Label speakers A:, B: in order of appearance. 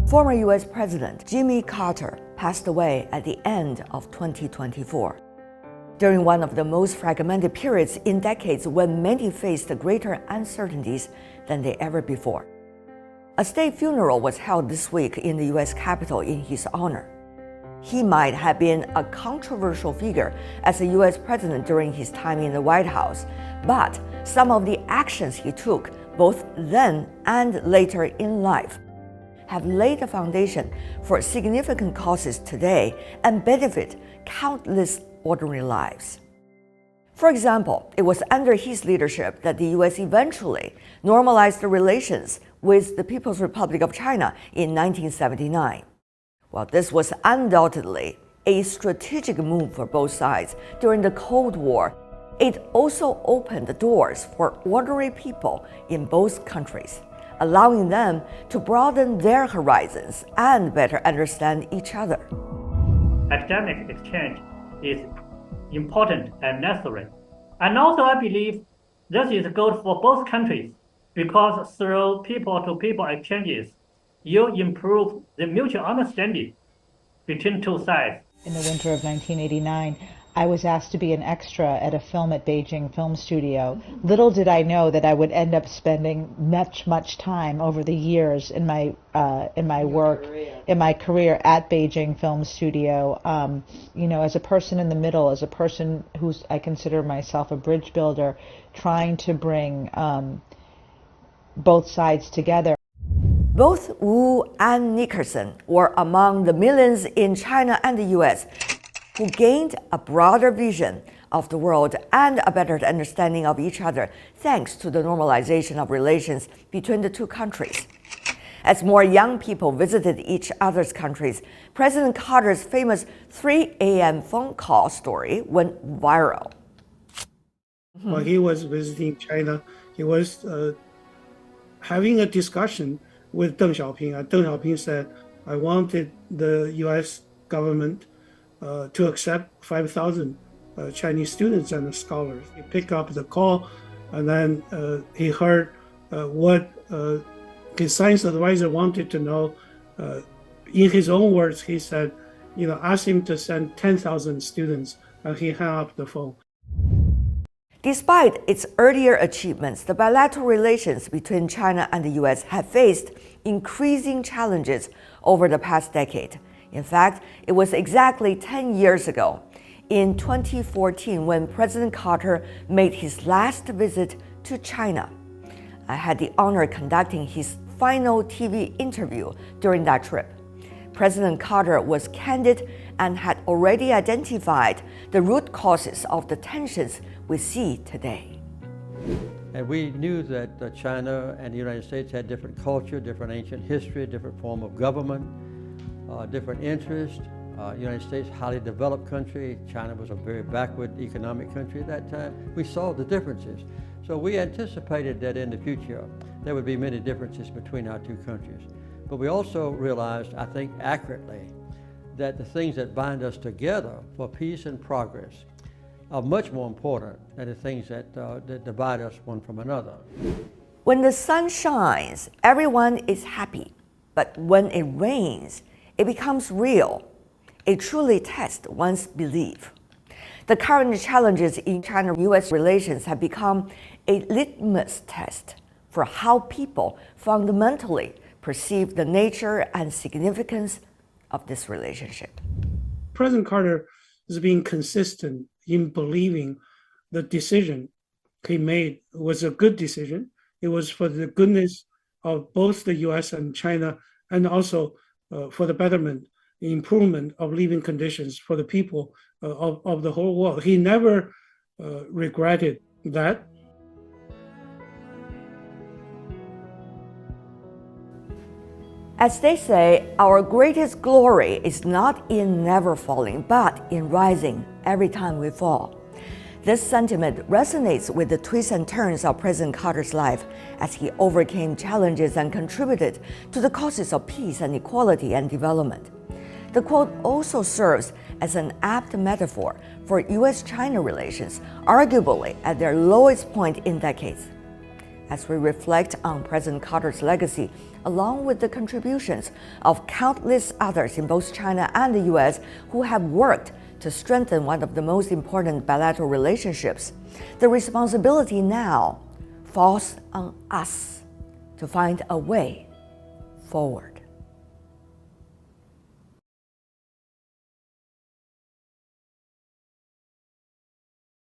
A: Former U.S. President Jimmy Carter passed away at the end of 2024. During one of the most fragmented periods in decades when many faced greater uncertainties than they ever before. A state funeral was held this week in the U.S. Capitol in his honor. He might have been a controversial figure as a U.S. president during his time in the White House, but some of the actions he took, both then and later in life, have laid the foundation for significant causes today and benefit countless ordinary lives. For example, it was under his leadership that the U.S. eventually normalized the relations with the People's Republic of China in 1979. While this was undoubtedly a strategic move for both sides during the Cold War, it also opened the doors for ordinary people in both countries, allowing them to broaden their horizons and better understand each other.
B: Academic exchange is important and necessary. And also I believe this is good for both countries because through people-to-people exchanges, you improve the mutual understanding between two sides.
C: In the winter of 1989, I was asked to be an extra at a film at Beijing Film Studio. Little did I know that I would end up spending much time over the years in my career at Beijing Film Studio. As a person in the middle, as a person I consider myself a bridge builder, trying to bring both sides together.
A: Both Wu and Nickerson were among the millions in China and the U.S. who gained a broader vision of the world and a better understanding of each other thanks to the normalization of relations between the two countries. As more young people visited each other's countries, President Carter's famous 3 a.m. phone call story went viral.
D: While he was visiting China, he was having a discussion with Deng Xiaoping. And Deng Xiaoping said, I wanted the U.S. government to accept 5,000 Chinese students and scholars. He picked up the call, and then he heard what his science advisor wanted to know. In his own words, he said, ask him to send 10,000 students, and he hung up the phone.
A: Despite its earlier achievements, the bilateral relations between China and the U.S. have faced increasing challenges over the past decade. In fact, it was exactly 10 years ago, in 2014, when President Carter made his last visit to China. I had the honor of conducting his final TV interview during that trip. President Carter was candid and had already identified the root causes of the tensions we see today.
E: And we knew that China and the United States had different culture, different ancient history, different form of government, different interests. United States, highly developed country. China was a very backward economic country at that time. We saw the differences. So we anticipated that in the future there would be many differences between our two countries. But we also realized, I think accurately, that the things that bind us together for peace and progress are much more important than the things that divide us one from another.
A: When the sun shines, everyone is happy. But when it rains, it becomes real. It truly tests one's belief. The current challenges in China-U.S. relations have become a litmus test for how people fundamentally perceive the nature and significance of this relationship.
D: President Carter is being consistent in believing the decision he made was a good decision. It was for the goodness of both the U.S. and China, and also for the betterment, the improvement of living conditions for the people of the whole world. He never regretted that.
A: As they say, our greatest glory is not in never falling, but in rising every time we fall. This sentiment resonates with the twists and turns of President Carter's life as he overcame challenges and contributed to the causes of peace and equality and development. The quote also serves as an apt metaphor for U.S.-China relations, arguably at their lowest point in decades. as we reflect on President Carter's legacy, along with the contributions of countless others in both China and the U.S. who have worked to strengthen one of the most important bilateral relationships. The responsibility now falls on us to find a way forward.